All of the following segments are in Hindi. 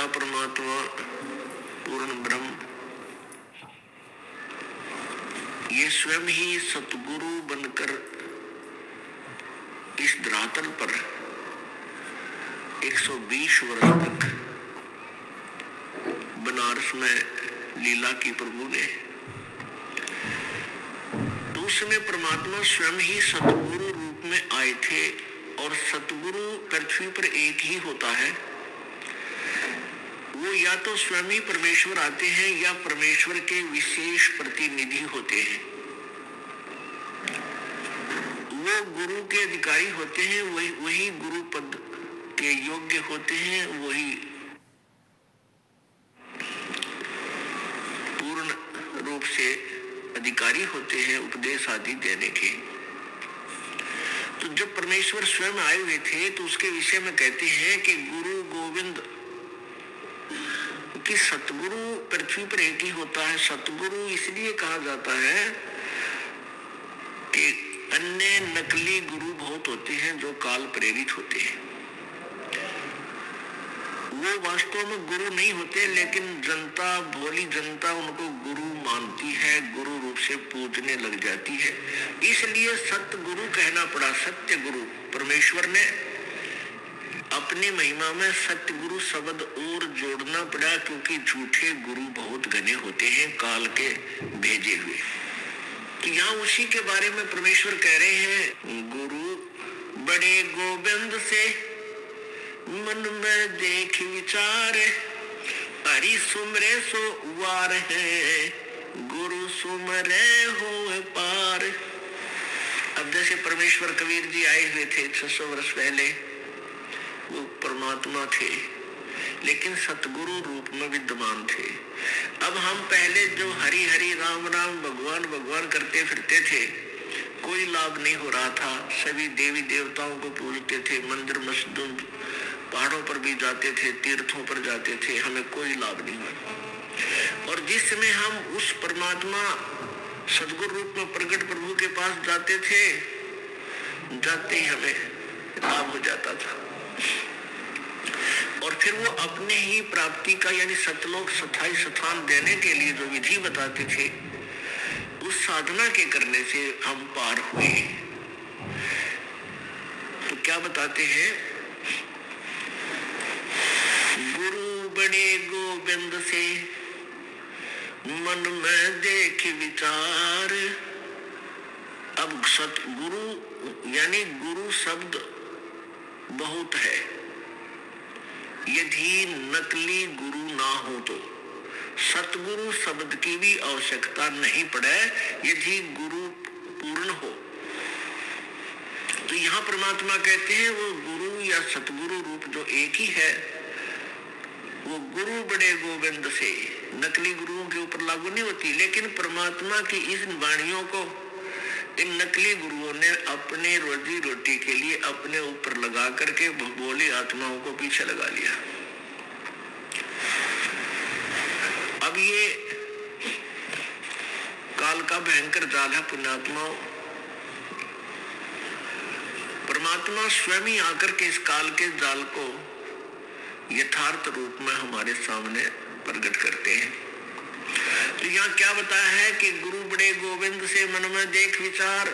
पिता परमात्मा पूर्ण ब्रह्म ये स्वयं ही सतगुरु बनकर इस धरातल पर 120 वर्ष तक बनारस में लीला की प्रभु ने। तो उसमें परमात्मा स्वयं ही सतगुरु रूप में आए थे, और सतगुरु पृथ्वी पर एक ही होता है। वो या तो स्वयं ही परमेश्वर आते हैं या परमेश्वर के विशेष प्रतिनिधि होते हैं। वो गुरु के अधिकारी होते हैं, वही गुरु पद के योग्य होते हैं, वही पूर्ण रूप से अधिकारी होते हैं उपदेश आदि देने के। तो जब परमेश्वर स्वयं आए हुए थे तो उसके विषय में कहते हैं कि गुरु गोविंद कि सतगुरु पृथ्वी पर एक ही होता है। सतगुरु इसलिए कहा जाता है कि अन्य नकली गुरु बहुत होते हैं जो काल प्रेरित होते हैं। वो वास्तव में गुरु नहीं होते, लेकिन जनता, भोली जनता उनको गुरु मानती है, गुरु रूप से पूजने लग जाती है। इसलिए सतगुरु कहना पड़ा। सत्य गुरु परमेश्वर ने अपनी महिमा में सतगुरु शब्द और जोड़ना पड़ा, क्योंकि झूठे गुरु बहुत घने होते हैं काल के भेजे हुए। तो यहाँ उसी के बारे में परमेश्वर कह रहे हैं, गुरु बड़े गोविंद से मन में देख विचार, हरि सुमरे सो वार है, गुरु सुमरे हो पार। अब जैसे परमेश्वर कबीर जी आए हुए थे 600 वर्ष पहले, वो परमात्मा थे लेकिन सतगुरु रूप में विद्यमान थे। अब हम पहले जो हरि हरि राम राम भगवान भगवान करते फिरते थे, कोई लाभ नहीं हो रहा था। सभी देवी देवताओं को पूजते थे, मंदिर मस्जिदों पहाड़ों पर भी जाते थे, तीर्थों पर जाते थे, हमें कोई लाभ नहीं हुआ। और जिस समय हम उस परमात्मा सदगुरु रूप में प्रकट प्रभु के पास जाते थे, जाते ही हमें लाभ हो जाता था। और फिर वो अपने ही प्राप्ति का यानी सतलोक स्थायी स्थान देने के लिए जो विधि बताते थे, उस साधना के करने से हम पार हुए। तो क्या बताते हैं, गुरु बड़े गोविंद से मन में देख विचार। अब सतगुरु यानी गुरु शब्द बहुत है। यदि नकली गुरु ना हो तो सतगुरु शब्द की भी आवश्यकता नहीं पड़े, यदि गुरु पूर्ण हो। तो यहाँ परमात्मा कहते हैं वो गुरु या सतगुरु रूप जो एक ही है, वो गुरु बड़े गोविंद से, नकली गुरुओं के ऊपर लागू नहीं होती। लेकिन परमात्मा की इस वाणियों को इन नकली गुरुओं ने अपने रोजी रोटी के लिए अपने ऊपर लगा करके भोली आत्माओं को पीछे लगा लिया। अब ये काल का भयंकर जाल है पुण्यात्माओं। परमात्मा स्वयं ही आकर के इस काल के जाल को यथार्थ रूप में हमारे सामने प्रकट करते हैं। तो यहाँ क्या बताया है कि गुरु बड़े गोविंद से मन में देख विचार,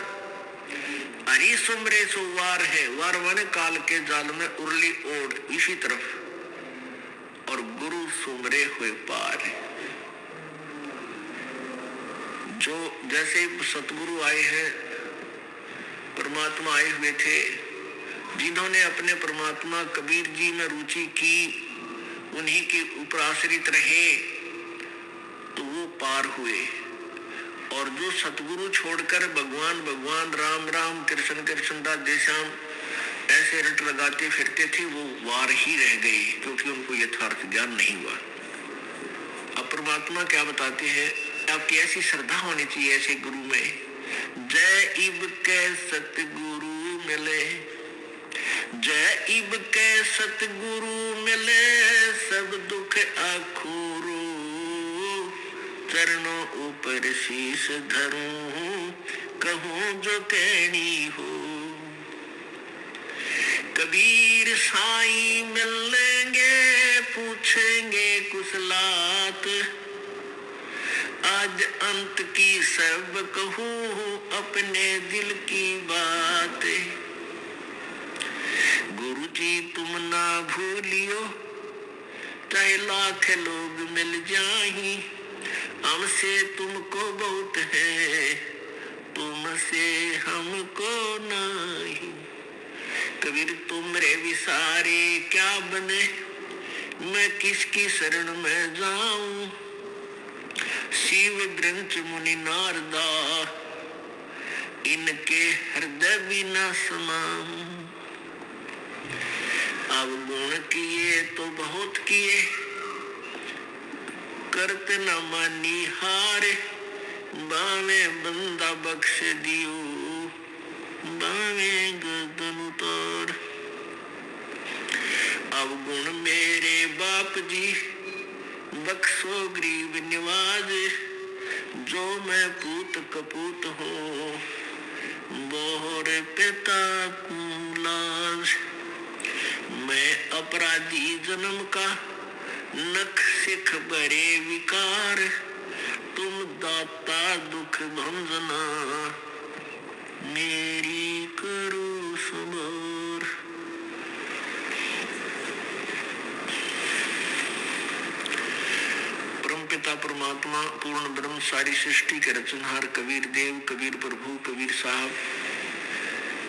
हरि सुमरे सो वार है। वार माने काल के जाल में उरली ओढ़ इसी तरफ, और गुरु सुमरे हुए पार। जो जैसे सतगुरु आए हैं, परमात्मा आए हुए थे, जिन्होंने अपने परमात्मा कबीर जी में रुचि की, उन्हीं के ऊपर आश्रित रहे, तो वो पार हुए। और जो सतगुरु छोड़कर भगवान भगवान राम राम कृष्ण कृष्ण राधे श्याम ऐसे रट लगाते फिरते थे, वो वार ही रह गए, क्योंकि उनको यथार्थ ज्ञान नहीं हुआ। अब परमात्मा क्या बताते हैं, आपकी ऐसी श्रद्धा होनी चाहिए ऐसे गुरु में, जय इब के सतगुरु मिले, जय इब के सतगुरु मिले, सब दुख आखूरो, चरणों ऊपर शीश धरूं, कहूं जो कहनी हो। कबीर साईं मिलेंगे पूछ पूछेंगे कुशलात, आज अंत की सब कहूँ अपने दिल की बात। गुरु जी तुम ना भूलियो, चाहे लाख लोग मिल जाही, हमसे तुमको बहुत है, तुमसे हमको नहीं। कबीर तुमरे विसारे क्या बने, मैं किसकी शरण में जाऊं। शिव ग्रंथ मुनि नारदा, इनके हृदय भी न समाऊं। अब गुण किए तो बहुत किए, करते न मानी हारे, बावे बंदा बख्श दियो, बावे गर्दन उतार। अब गुण मेरे बाप जी, बख्शो गरीब निवाज, जो मैं पूत कपूत हूँ, बोहर पिता लाज। मैं अपराधी जन्म का, नख सिख बरे विकार, तुम दाता दुख भंजना, मेरी करो सुमार। परमपिता परमात्मा पूर्ण ब्रह्म सारी सृष्टि के रचनहार कबीर देव, कबीर प्रभु, कबीर साहब,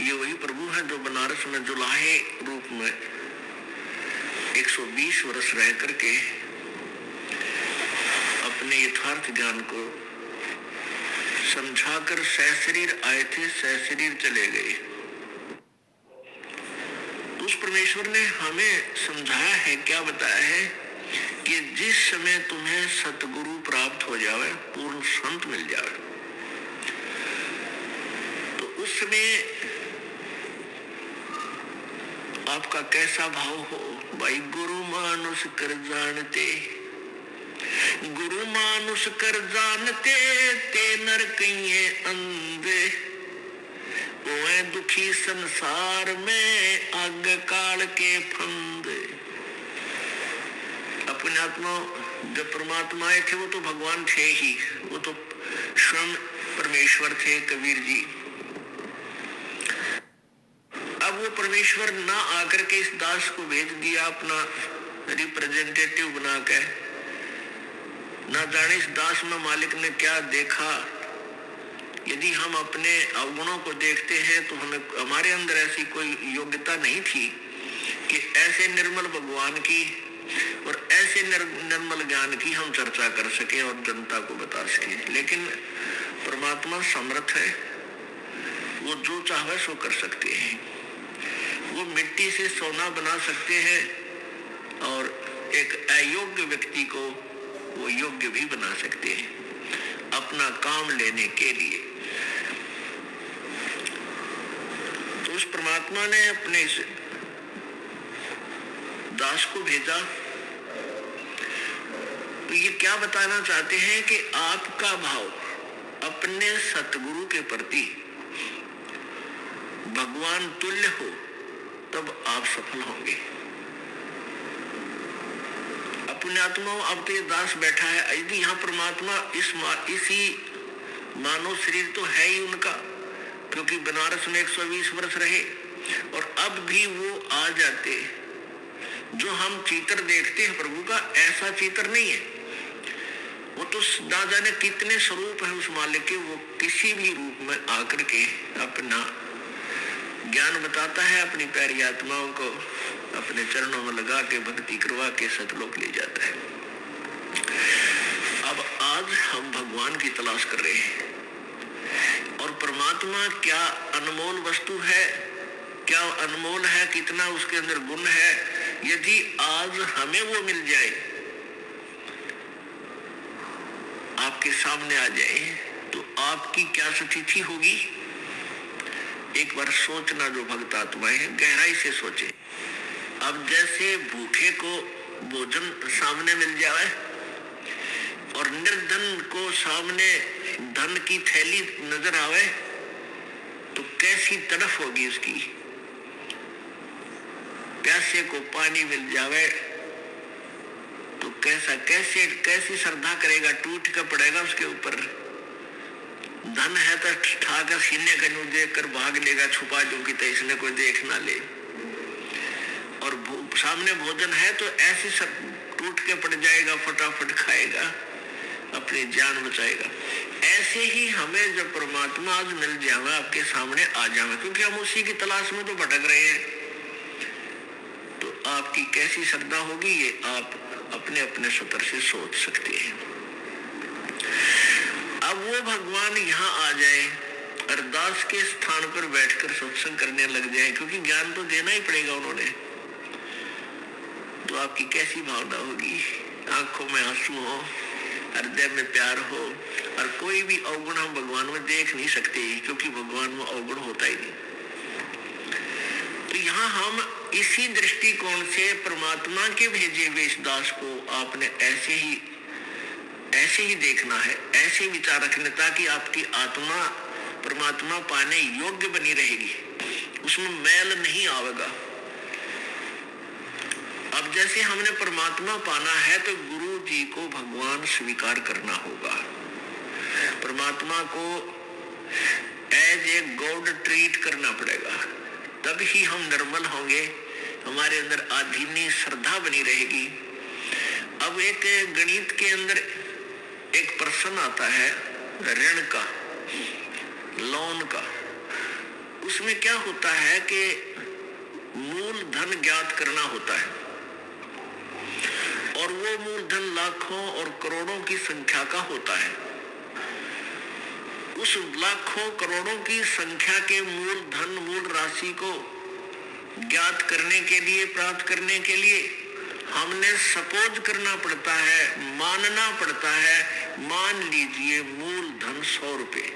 ये वही प्रभु है जो बनारस में जुलाहे रूप में 120 वर्ष रह करके अपने यथार्थ ज्ञान को समझाकर सहशरीर आए थे, सहशरीर चले गए। उस परमेश्वर ने हमें समझाया है, क्या बताया है कि जिस समय तुम्हें सतगुरु प्राप्त हो जावे, पूर्ण संत मिल जावे, तो उस समय आपका कैसा भाव हो। भाई गुरु मानुष कर जानते, गुरु मानुष कर जानते, ते नर कहिए अंधे, ओए दुखी संसार में आग काल के फंदे। अपने आत्मा जब परमात्मा आए थे वो तो भगवान थे ही, वो तो स्वयं परमेश्वर थे कबीर जी। अब वो परमेश्वर ना आकर के इस दास को भेज दिया अपना रिप्रेजेंटेटिव बना के, ना जाने इस दास में मालिक ने क्या देखा। यदि हम अपने अवगुणों को देखते हैं तो हमें, हमारे अंदर ऐसी कोई योग्यता नहीं थी कि ऐसे निर्मल भगवान की और ऐसे निर्मल ज्ञान की हम चर्चा कर सके और जनता को बता सके। लेकिन परमात्मा समर्थ है, वो जो चाहे सो कर सकते हैं। वो मिट्टी से सोना बना सकते हैं और एक अयोग्य व्यक्ति को वो योग्य भी बना सकते हैं अपना काम लेने के लिए। तो उस परमात्मा ने अपने इस दास को भेजा। तो ये क्या बताना चाहते हैं कि आपका भाव अपने सतगुरु के प्रति भगवान तुल्य हो, तब आप सफल होंगे। अपने आत्मा, अब तो ये दास बैठा है, यदि यहाँ परमात्मा इसी मानव शरीर तो है ही उनका, क्योंकि बनारस में 120 वर्ष रहे, और अब भी वो आ जाते। जो हम चित्र देखते हैं प्रभु का, ऐसा चित्र नहीं है। वो तो ना जाने कितने स्वरूप है उस मालिक के, वो किसी भी रूप में आकर के अपना ज्ञान बताता है, अपनी प्यारी आत्माओं को अपने चरणों में लगा के भक्ति करवा के सतलोक ले जाता है। अब आज हम भगवान की तलाश कर रहे हैं, और परमात्मा क्या अनमोल वस्तु है, क्या अनमोल है, कितना उसके अंदर गुण है। यदि आज हमें वो मिल जाए, आपके सामने आ जाए, तो आपकी क्या स्थिति होगी। एक बार सोचना, जो भक्त आत्माएं हैं गहराई से सोचे। अब जैसे भूखे को भोजन सामने मिल जाए और निर्धन को सामने धन की थैली नजर आवे, तो कैसी तड़फ होगी उसकी। प्यासे को पानी मिल जावे तो कैसी श्रद्धा करेगा, टूट कर पड़ेगा उसके ऊपर। धन है तो ठाकर सीने का न्यू देख कर भाग लेगा, छुपा जो कि इसने कोई देख ना ले। और सामने भोजन है तो ऐसे सब टूट के पड़ जाएगा, फटाफट खाएगा, अपनी जान बचाएगा। ऐसे ही हमें जब परमात्मा आज मिल जाएगा, आपके सामने आ जाएगा, क्योंकि हम उसी की तलाश में तो भटक रहे हैं, तो आपकी कैसी श्रद्धा होगी ये आप अपने अपने सूत्र से सोच सकते हैं। अब वो भगवान यहाँ आ जाए, अरदास के स्थान पर बैठकर सत्संग करने लग जाए, क्योंकि ज्ञान तो देना ही पड़ेगा उन्होंने, तो आपकी कैसी भावना होगी। आंखों में आंसू हो, हृदय में प्यार हो, और कोई भी अवगुण हम भगवान में देख नहीं सकते, क्योंकि भगवान में अवगुण होता ही नहीं। तो यहाँ हम इसी दृष्टिकोण से परमात्मा के भेजे हुए इस दास को आपने ऐसे ही देखना है, ऐसे विचार रखने, ताकि आपकी आत्मा परमात्मा पाने योग्य बनी रहेगी, उसमें मैल नहीं आवेगा। अब जैसे हमने परमात्मा पाना है तो गुरु जी को भगवान स्वीकार करना होगा, परमात्मा को एज ए गॉड ट्रीट करना पड़ेगा, तब ही हम निर्मल होंगे, हमारे अंदर आधीनी श्रद्धा बनी रहेगी। अब एक गणित के अंदर एक प्रश्न आता है ऋण का, लोन का, उसमें क्या होता है कि मूल धन ज्ञात करना होता है, और वो मूलधन लाखों और करोड़ों की संख्या का होता है। उस लाखों करोड़ों की संख्या के मूलधन, मूल राशि को ज्ञात करने के लिए, प्राप्त करने के लिए हमने सपोज करना पड़ता है, मानना पड़ता है। मान लीजिए मूलधन 100 रुपए,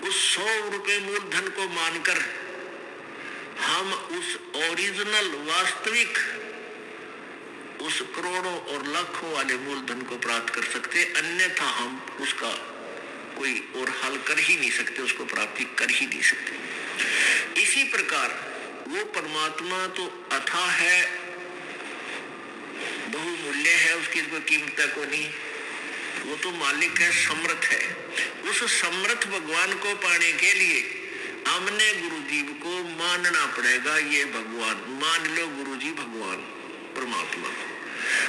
उस 100 रुपए मूलधन को मानकर हम उस ओरिजिनल वास्तविक उस करोड़ों और लाखों वाले मूलधन को प्राप्त कर सकते, अन्यथा हम उसका कोई और हल कर ही नहीं सकते, उसको प्राप्ति कर ही नहीं सकते। इसी प्रकार वो परमात्मा तो अथाह है, बहुमूल्य है, उसकी कोई कीमत को नहीं, वो तो मालिक है, समर्थ है। उस समर्थ भगवान को पाने के लिए हमने गुरुजी को मानना पड़ेगा। ये भगवान मान लो, गुरुजी भगवान परमात्मा।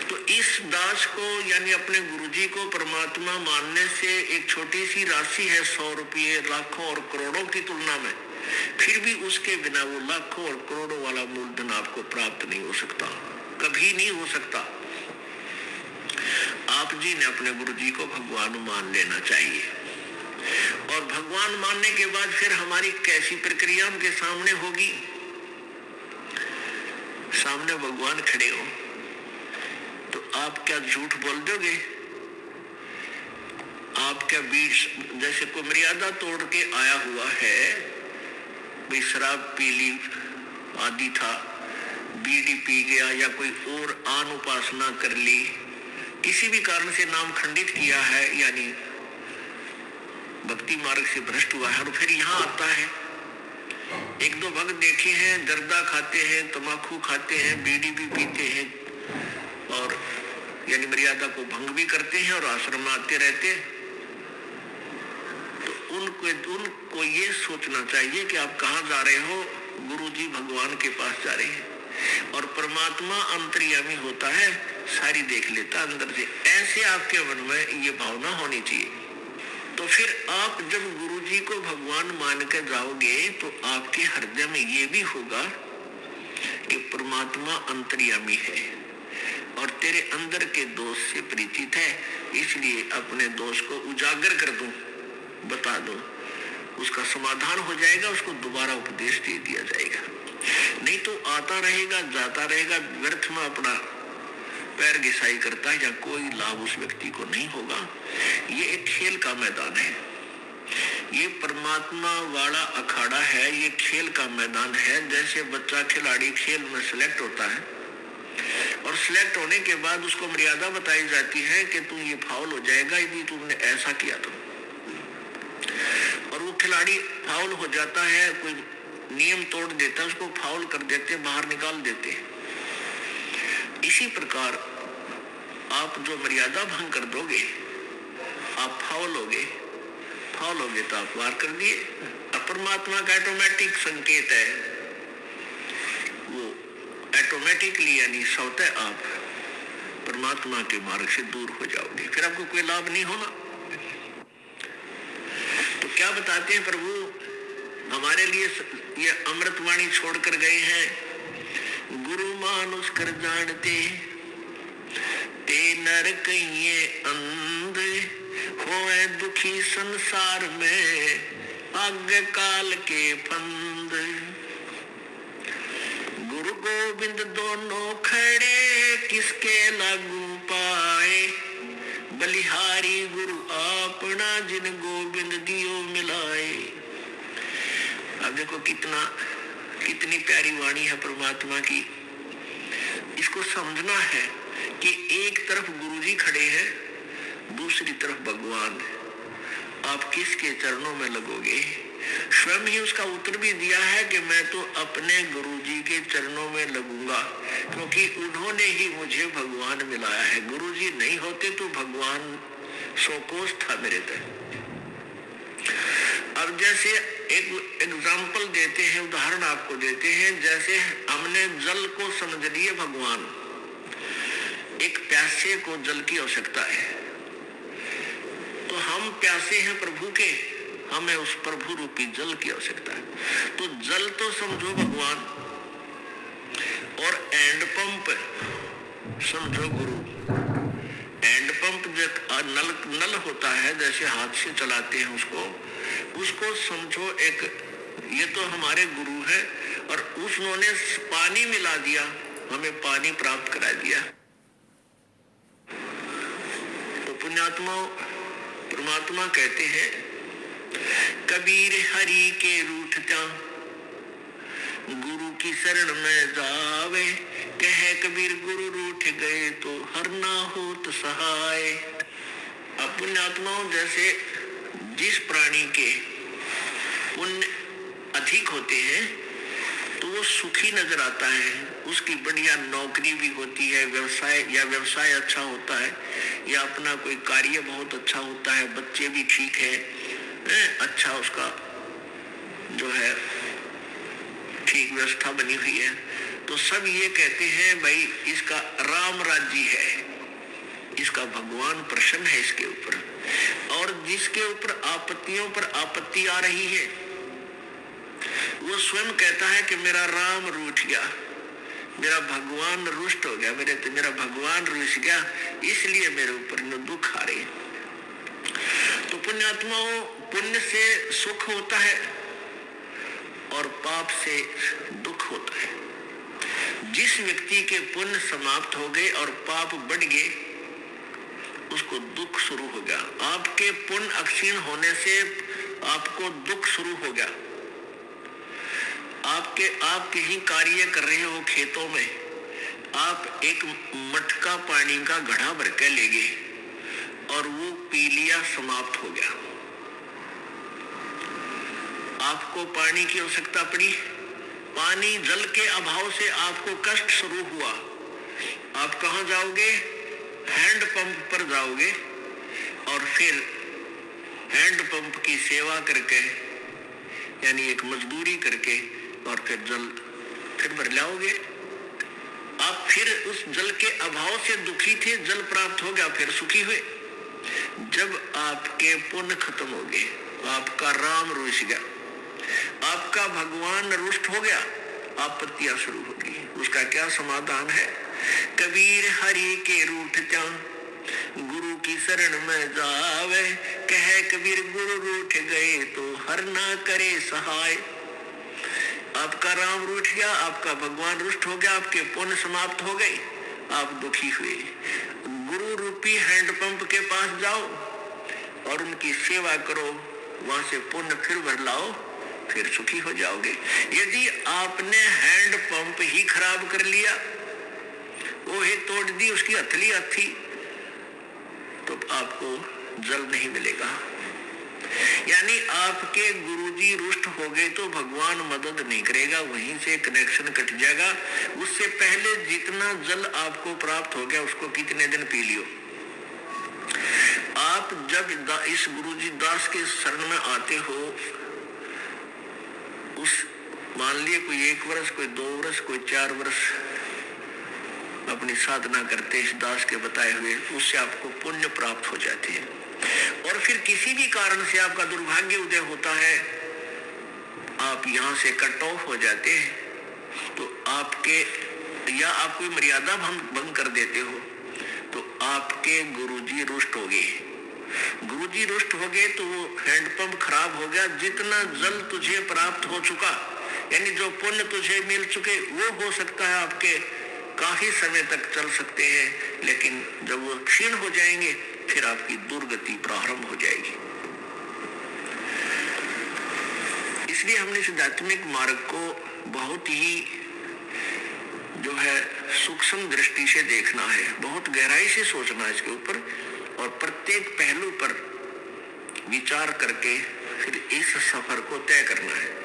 तो इस दास को यानी अपने गुरुजी को परमात्मा मानने से एक छोटी सी राशि है 100 रुपये लाखों और करोड़ों की तुलना में, फिर भी उसके बिना वो लाखों और करोड़ों वाला मूलधन आपको प्राप्त नहीं हो सकता, कभी नहीं हो सकता। आप जी ने अपने गुरुजी को भगवान मान लेना चाहिए, और भगवान मानने के बाद फिर हमारी कैसी प्रक्रिया उनके सामने होगी। सामने भगवान खड़े हो तो आप क्या झूठ बोल दोगे? आप क्या बीच जैसे कोई मर्यादा तोड़ के आया हुआ है, भाई शराब पी ली आदि था, बीड़ी पी गया, या कोई और आन उपासना कर ली, किसी भी कारण से नाम खंडित किया है, यानी भक्ति मार्ग से भ्रष्ट हुआ है, और फिर यहाँ आता है। एक दो भक्त देखे हैं जर्दा खाते हैं, तम्बाकू खाते हैं, बीड़ी भी पीते हैं, और यानी मर्यादा को भंग भी करते हैं और आश्रम में आते रहते हैं। तो उनको ये सोचना चाहिए कि आप कहाँ जा रहे हो, गुरुजी भगवान के पास जा रहे हैं, और परमात्मा अंतर्यामी होता है, सारी देख लेता अंदर से। ऐसे आपके मन में ये भावना होनी चाहिए। तो फिर आप जब गुरुजी को भगवान मान कर जाओगे तो आपके हृदय में ये भी होगा कि परमात्मा अंतर्यामी है और तेरे अंदर के दोष से परिचित है, इसलिए अपने दोष को उजागर कर दूं, बता दूं, उसका समाधान हो जाएगा, उसको दोबारा उपदेश दे दिया जाएगा। नहीं तो आता रहेगा, जाता रहेगा, व्यर्थ में अपना पैर घिसाई करता है, या कोई लाभ उस व्यक्ति को नहीं होगा। ये एक खेल का मैदान है, ये परमात्मा वाला अखाड़ा है, ये खेल का मैदान है। जैसे बच्चा खिलाड़ी खेल में सिलेक्ट होता है और सिलेक्ट होने के बाद उसको मर्यादा बताई जाती है कि तू ये फाउल हो जाएगा यदि तुमने ऐसा किया तो, और वो खिलाड़ी फाउल हो जाता है, कोई नियम तोड़ देता है उसको फाउल कर देते, बाहर निकाल देते। इसी प्रकार आप जो मर्यादा भंग कर दोगे, आप फाउल होगे तो आप वार कर दिए। परमात्मा का ऑटोमेटिक संकेत है, वो ऑटोमेटिकली यानी स्वतः आप परमात्मा के मार्ग से दूर हो जाओगे, फिर आपको कोई लाभ नहीं होना। तो क्या बताते हैं प्रभु हमारे लिए? ये अमृतवाणी छोड़कर गए हैं, गुरु मानुष कर जानते ते नर कहिए अंध, होए दुखी संसार में आज्ञा काल के फंद। गुरु गोविंद दोनों खड़े किसके लागू पाए, बलिहारी गुरु अपना जिन गोविंद दियो मिलाए। अब देखो कितनी प्यारी वाणी है परमात्मा की। इसको समझना है कि एक तरफ गुरुजी खड़े हैं, दूसरी तरफ भगवान। आप किसके चरणों में लगोगे? स्वयं ही उसका उत्तर भी दिया है कि मैं तो अपने गुरुजी के चरणों में लगूंगा, क्योंकि उन्होंने ही मुझे भगवान मिलाया है। गुरुजी नहीं होते तो भगवान शोकोस था मेरे तक। अब जैसे एक एग्जाम्पल देते हैं, उदाहरण आपको देते हैं, जैसे हमने जल को समझ लिए भगवान, एक प्यासे को जल की आवश्यकता है, तो हम प्यासे हैं प्रभु के, हमें उस प्रभु रूपी जल की आवश्यकता है। तो जल तो समझो भगवान, और एंड पंप समझो गुरु। एंड पंप जब नल होता है, जैसे हाथ से चलाते हैं उसको समझो एक, ये तो हमारे गुरु है, और उन्होंने पानी मिला दिया, हमें पानी प्राप्त करा दिया। तो पुण्यात्मा परमात्मा कहते हैं, कबीर हरि के रूठता गुरु की शरण में जावे, कहे कबीर गुरु रूठ गए तो हर ना होत सहाय। अब पुण्यात्माओं, जैसे जिस प्राणी के पुण्य अधिक होते हैं तो वो सुखी नजर आता है, उसकी बढ़िया नौकरी भी होती है, व्यवसाय अच्छा होता है, या अपना कोई कार्य बहुत अच्छा होता है, बच्चे भी ठीक है, अच्छा उसका जो है ठीक व्यवस्था बनी हुई है, तो सब ये कहते हैं भाई इसका राम राज्य है, इसका भगवान प्रसन्न है इसके ऊपर। और जिसके ऊपर आपत्तियों पर आपत्ति आ रही है, वो स्वयं कहता है कि मेरा राम रूठ गया, मेरा भगवान रुष्ट हो गया, मेरा भगवान रुष्ट गया, इसलिए मेरे ऊपर दुख आ रहे। तो पुण्यात्माओं, पुण्य से सुख होता है और पाप से दुख होता है। जिस व्यक्ति के पुण्य समाप्त हो गए और पाप बढ़ गए, उसको दुख शुरू हो गया। आपके पुण्य अक्षीण होने से आपको दुख शुरू हो गया। आप कहीं कार्य कर रहे हो खेतों में, आप एक मटका पानी का घड़ा भर के ले गए और वो पी लिया, समाप्त हो गया। आपको पानी की आवश्यकता पड़ी, पानी जल के अभाव से आपको कष्ट शुरू हुआ। आप कहाँ जाओगे? हैंड पंप पर जाओगे और फिर हैंड पंप की सेवा करके, यानी एक मजदूरी करके, और फिर जल फिर भर लाओगे। आप फिर उस जल के अभाव से दुखी थे, जल प्राप्त हो गया, फिर सुखी हुए। जब आपके पुण्य खत्म हो गए, आपका राम रुष्ट गया, आपका भगवान रुष्ट हो गया, आपत्तियां शुरू होगी। उसका क्या समाधान है? कबीर हरि के रूठता गुरु की शरण में जावे, कहे कबीर गुरु रूठ गए तो हर ना करे सहाय। आपका राम रूठ गया, आपका भगवान रुष्ट हो गया, आपके पुण्य समाप्त हो गए, आप दुखी हुए। गुरु रूपी हैंडपंप के पास जाओ और उनकी सेवा करो, वहां से पुण्य फिर भर लाओ, फिर सुखी हो जाओगे। यदि आपने हैंड पंप ही खराब कर लिया, वो ही तोड़ दी, उसकी हथली हथी, तो आपको जल नहीं मिलेगा। यानी आपके गुरुजी रुष्ट हो गए तो भगवान मदद नहीं करेगा, वहीं से कनेक्शन कट जाएगा। उससे पहले जितना जल आपको प्राप्त हो गया उसको कितने दिन पी लियो। आप जब इस गुरुजी दास के शरण में आते हो, उस मान लिए कोई 1 वर्ष, कोई 2 वर्ष, कोई 4 वर्ष अपनी साधना करते इस दास के बताए हुए, उससे आपको पुण्य प्राप्त हो जाती है। और फिर किसी भी कारण से आपका दुर्भाग्य उदय होता है, आप यहाँ से कट ऑफ हो जाते हैं, तो आपके या आप कोई मर्यादा भंग कर देते हो, तो आपके गुरुजी रुष्ट हो गए। गुरुजी रुष्ट हो गए तो वो हैंडपंप खराब हो गया। जितना जल तुझे प्राप्त हो चुका, यानी जो पुण्य तुझे मिल चुके, वो हो सकता है आपके काफी समय तक चल सकते हैं, लेकिन जब वो क्षीण हो जाएंगे फिर आपकी दुर्गति प्रारंभ हो जाएगी। इसलिए हमने इस आध्यात्मिक मार्ग को बहुत ही जो है सूक्ष्म दृष्टि से देखना है, बहुत गहराई से सोचना है इसके ऊपर, और प्रत्येक पहलू पर विचार करके फिर इस सफर को तय करना है।